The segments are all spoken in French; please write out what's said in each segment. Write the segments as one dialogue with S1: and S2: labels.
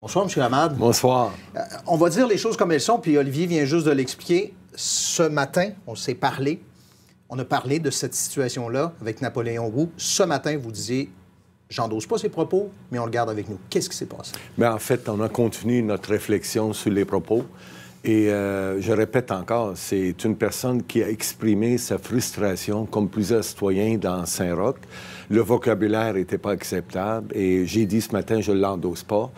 S1: Bonsoir, M. Hamad.
S2: Bonsoir.
S1: On va dire les choses comme elles sont, puis Olivier vient juste de l'expliquer. Ce matin, on s'est parlé. On a parlé de cette situation-là avec Napoléon Roux. Ce matin, vous disiez, j'endosse pas ses propos, mais on le garde avec nous. Qu'est-ce qui s'est passé?
S2: Bien, en fait, on a continué notre réflexion sur les propos. Et je répète encore, c'est une personne qui a exprimé sa frustration, comme plusieurs citoyens dans Saint-Roch. Le vocabulaire n'était pas acceptable. Et j'ai dit ce matin, je ne l'endosse pas.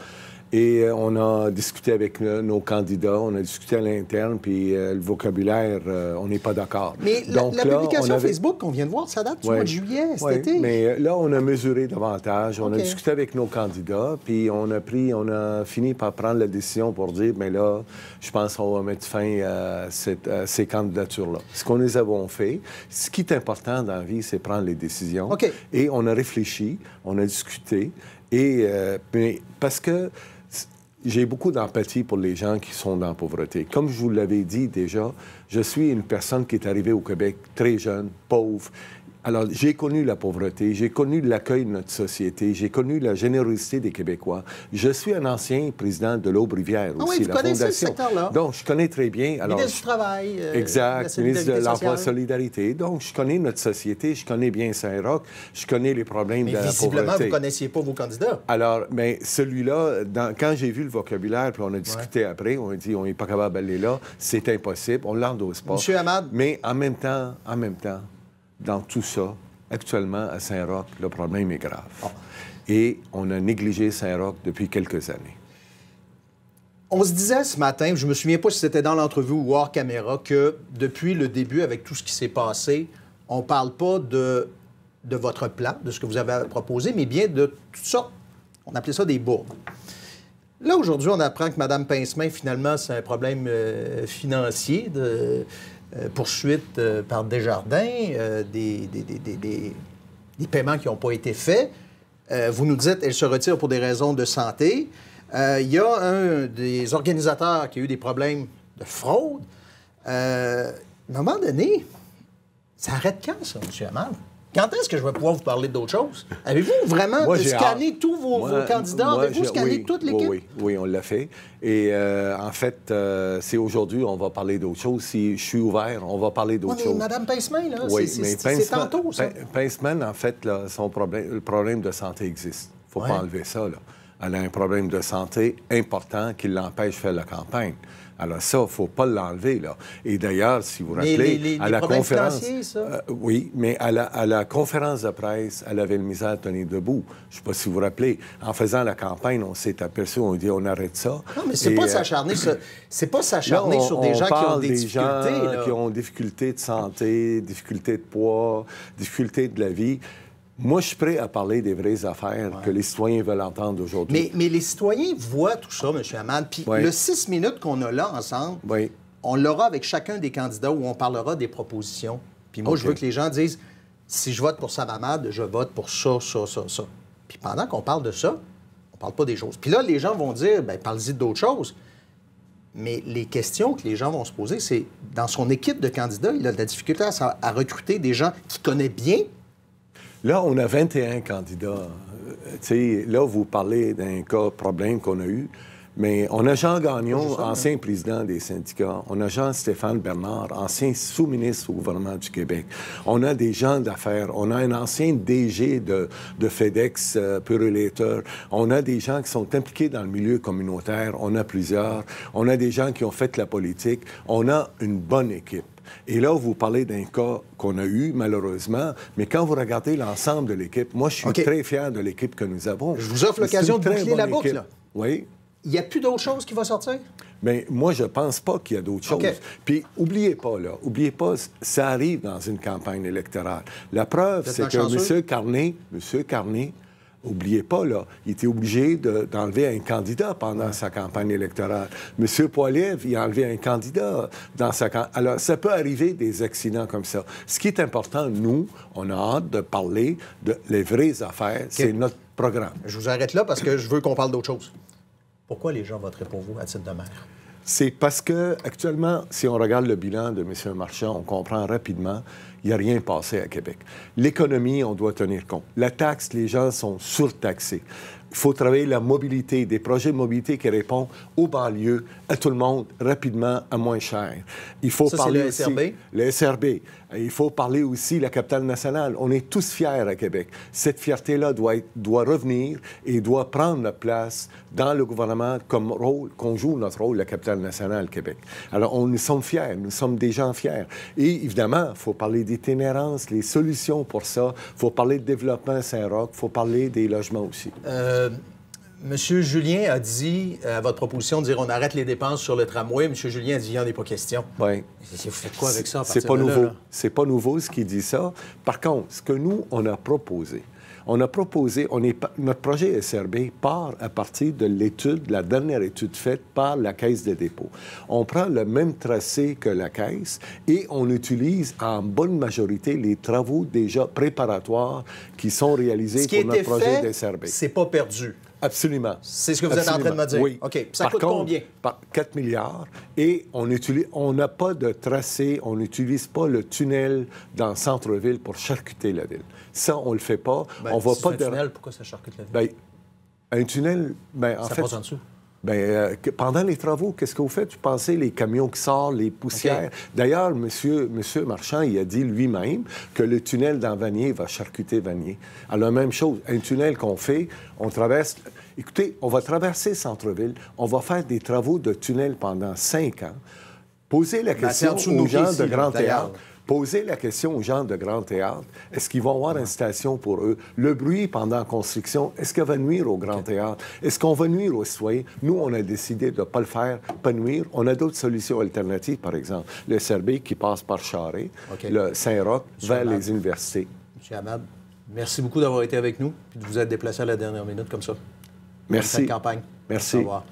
S2: Et on a discuté avec nos candidats, on a discuté à l'interne, puis le vocabulaire, on n'est pas d'accord.
S1: Mais donc, la publication Facebook qu'on vient de voir, ça date du mois de juillet, cet été.
S2: Mais là, on a mesuré davantage, on a discuté avec nos candidats, puis on a fini par prendre la décision pour dire, mais là, je pense qu'on va mettre fin à ces candidatures-là. Ce qu'on les avons fait, ce qui est important dans la vie, c'est prendre les décisions. Et on a réfléchi, on a discuté, et mais parce que j'ai beaucoup d'empathie pour les gens qui sont dans la pauvreté. Comme je vous l'avais dit déjà, je suis une personne qui est arrivée au Québec très jeune, pauvre. Alors, j'ai connu la pauvreté, j'ai connu l'accueil de notre société, j'ai connu la générosité des Québécois. Je suis un ancien président de l'Aube-Rivière aussi,
S1: oui, vous connaissez ce secteur-là.
S2: Donc, je connais très bien. Alors,
S1: ministre du Travail,
S2: exact, ministre de l'Emploi et Solidarité. Donc, je connais notre société, je connais bien Saint-Roch, je connais les problèmes de la pauvreté. Mais
S1: visiblement, vous ne connaissiez pas vos candidats.
S2: Alors, mais celui-là, quand j'ai vu le vocabulaire, puis on a discuté après, on a dit, on n'est pas capable d'aller là, c'est impossible, on ne l'endosse pas.
S1: M. Hamad.
S2: Mais en même temps, dans tout ça, actuellement, à Saint-Roch, le problème est grave. Et on a négligé Saint-Roch depuis quelques années.
S1: On se disait ce matin, je me souviens pas si c'était dans l'entrevue ou hors caméra, que depuis le début, avec tout ce qui s'est passé, on ne parle pas de votre plan, de ce que vous avez proposé, mais bien de toutes sortes, on appelait ça des bourdes. Là, aujourd'hui, on apprend que Mme Pince-Main, finalement, c'est un problème financier de... poursuite par Desjardins, des paiements qui n'ont pas été faits. Vous nous dites qu'elle se retire pour des raisons de santé. Il y a un des organisateurs qui a eu des problèmes de fraude. À un moment donné, ça arrête quand, ça, M. Hamad? Quand est-ce que je vais pouvoir vous parler d'autres choses? Avez-vous vraiment scanné tous vos candidats? Avez-vous scanné toute l'équipe?
S2: Oui, on l'a fait. Et en fait, c'est aujourd'hui, on va parler d'autres choses. Si je suis ouvert, on va parler d'autres choses.
S1: Mme Pince-Main, là,
S2: c'est
S1: tantôt, ça.
S2: Pince-Main, en fait, là, le problème de santé existe. Il ne faut pas enlever ça, là. Elle a un problème de santé important qui l'empêche de faire la campagne. Alors ça, il ne faut pas l'enlever, là. Et d'ailleurs, si vous vous rappelez, à la conférence... oui, mais à la conférence de presse, elle avait le misère à tenir debout. Je ne sais pas si vous vous rappelez. En faisant la campagne, on s'est aperçu, on dit, on arrête ça.
S1: Non, mais c'est pas s'acharner sur des gens qui ont des difficultés. Là.
S2: Qui ont des difficultés de santé, difficultés de poids, difficultés de la vie. Moi, je suis prêt à parler des vraies affaires que les citoyens veulent entendre aujourd'hui.
S1: Mais les citoyens voient tout ça, M. Hamad. Puis le 6 minutes qu'on a là ensemble, on l'aura avec chacun des candidats où on parlera des propositions. Puis moi, je veux que les gens disent, si je vote pour Sam Hamad, je vote pour ça, ça, ça, ça. Puis pendant qu'on parle de ça, on parle pas des choses. Puis là, les gens vont dire, bien, parlez-y d'autres choses. Mais les questions que les gens vont se poser, c'est, dans son équipe de candidats, il a de la difficulté à recruter des gens qu'il connaît bien.
S2: Là, on a 21 candidats. Là, vous parlez d'un problème qu'on a eu, mais on a Jean Gagnon, ancien président des syndicats. On a Jean-Stéphane Bernard, ancien sous-ministre au gouvernement du Québec. On a des gens d'affaires. On a un ancien DG de FedEx, Purolator. On a des gens qui sont impliqués dans le milieu communautaire. On a plusieurs. On a des gens qui ont fait la politique. On a une bonne équipe. Et là, vous parlez d'un cas qu'on a eu, malheureusement, mais quand vous regardez l'ensemble de l'équipe, moi, je suis très fier de l'équipe que nous avons.
S1: Je vous offre l'occasion de boucler la boucle, là.
S2: Oui.
S1: Il n'y a plus d'autres choses qui vont sortir?
S2: Bien, moi, je ne pense pas qu'il y a d'autres choses. Puis, oubliez pas, ça arrive dans une campagne électorale. La preuve, c'est que M. Carney, n'oubliez pas, là, il était obligé d'enlever un candidat pendant sa campagne électorale. M. Poilievre, il a enlevé un candidat dans sa campagne. Alors, ça peut arriver des accidents comme ça. Ce qui est important, nous, on a hâte de parler de les vraies affaires. C'est notre programme.
S1: Je vous arrête là parce que je veux qu'on parle d'autre chose. Pourquoi les gens voteraient pour vous à titre de maire?
S2: C'est parce que actuellement, si on regarde le bilan de M. Marchand, on comprend rapidement il n'y a rien passé à Québec. L'économie, on doit tenir compte. La taxe, les gens sont surtaxés. Il faut travailler la mobilité, des projets de mobilité qui répondent aux banlieues, à tout le monde, rapidement, à moins cher. Il faut parler aussi... Le SRB. Il faut parler aussi de la capitale nationale. On est tous fiers à Québec. Cette fierté-là doit revenir et doit prendre la place dans le gouvernement comme rôle, qu'on joue notre rôle, la capitale nationale, Québec. Alors, nous sommes fiers. Nous sommes des gens fiers. Et évidemment, il faut parler d'itinérance, les solutions pour ça. Il faut parler de développement à Saint-Roch. Il faut parler des logements aussi.
S1: Monsieur Julien a dit, à votre proposition de dire on arrête les dépenses sur le tramway, Monsieur Julien a dit il n'y en a pas question.
S2: Oui.
S1: Vous faites quoi avec ça à
S2: partir de là? C'est pas nouveau ce qui dit ça. Par contre, ce que nous, on a proposé, notre projet SRB part à partir de l'étude, la dernière étude faite par la Caisse de dépôt. On prend le même tracé que la Caisse et on utilise en bonne majorité les travaux déjà préparatoires qui sont réalisés pour notre projet de SRB.
S1: C'est pas perdu.
S2: Absolument.
S1: C'est ce que vous êtes en train de me dire?
S2: Oui.
S1: OK. Ça coûte combien?
S2: 4 milliards. Et on n'a pas de tracé, on n'utilise pas le tunnel dans le centre-ville pour charcuter la ville. Ça, on ne le fait pas.
S1: Ben,
S2: on va pas
S1: un tunnel, pourquoi ça charcute la ville?
S2: Ben, un tunnel, en fait... Ça
S1: passe en dessous?
S2: Bien, pendant les travaux, qu'est-ce que vous faites? Vous pensez les camions qui sortent, les poussières. Okay. D'ailleurs, monsieur Marchand, il a dit lui-même que le tunnel dans Vanier va charcuter Vanier. Alors, la même chose, un tunnel qu'on fait, on traverse... Écoutez, on va traverser centre-ville, on va faire des travaux de tunnel pendant 5 ans. Posez la question aux gens de Grand Théâtre. Posez la question aux gens de Grand Théâtre, est-ce qu'ils vont avoir une station pour eux? Le bruit pendant la construction, est-ce qu'il va nuire au Grand Théâtre? Est-ce qu'on va nuire aux citoyens? Nous, on a décidé de ne pas le faire, pas nuire. On a d'autres solutions alternatives, par exemple. Le SRB qui passe par Charest, le Saint-Roch, vers les universités.
S1: M. Amable, merci beaucoup d'avoir été avec nous et de vous être déplacé à la dernière minute comme ça.
S2: Merci.
S1: Bonne campagne.
S2: Merci.
S1: Au revoir.